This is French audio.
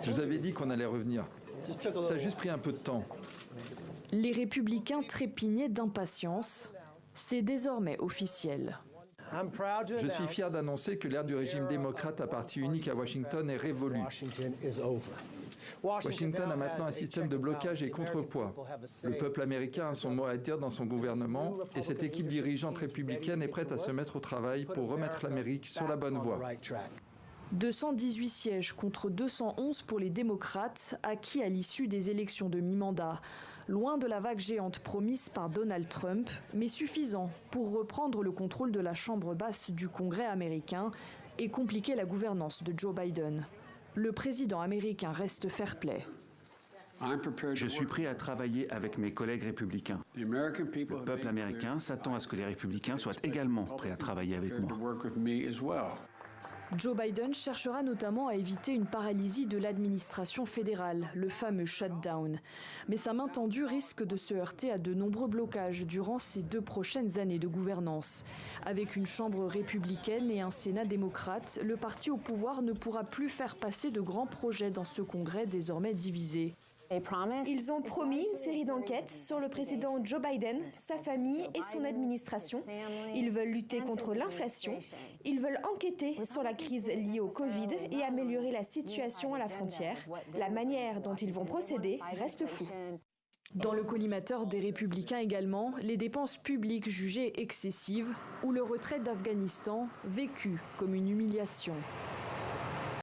Je vous avais dit qu'on allait revenir. Ça a juste pris un peu de temps. Les républicains trépignaient d'impatience. C'est désormais officiel. Je suis fier d'annoncer que l'ère du régime démocrate à parti unique à Washington est révolue. Washington a maintenant un système de blocage et contrepoids. Le peuple américain a son mot à dire dans son gouvernement et cette équipe dirigeante républicaine est prête à se mettre au travail pour remettre l'Amérique sur la bonne voie. 218 sièges contre 211 pour les démocrates, acquis à l'issue des élections de mi-mandat. Loin de la vague géante promise par Donald Trump, mais suffisant pour reprendre le contrôle de la chambre basse du Congrès américain et compliquer la gouvernance de Joe Biden. Le président américain reste fair-play. Je suis prêt à travailler avec mes collègues républicains. Le peuple américain s'attend à ce que les républicains soient également prêts à travailler avec moi. Joe Biden cherchera notamment à éviter une paralysie de l'administration fédérale, le fameux shutdown. Mais sa main tendue risque de se heurter à de nombreux blocages durant ces 2 prochaines années de gouvernance. Avec une chambre républicaine et un Sénat démocrate, le parti au pouvoir ne pourra plus faire passer de grands projets dans ce Congrès désormais divisé. Ils ont promis une série d'enquêtes sur le président Joe Biden, sa famille et son administration. Ils veulent lutter contre l'inflation. Ils veulent enquêter sur la crise liée au Covid et améliorer la situation à la frontière. La manière dont ils vont procéder reste floue. Dans le collimateur des Républicains également, les dépenses publiques jugées excessives ou le retrait d'Afghanistan vécu comme une humiliation.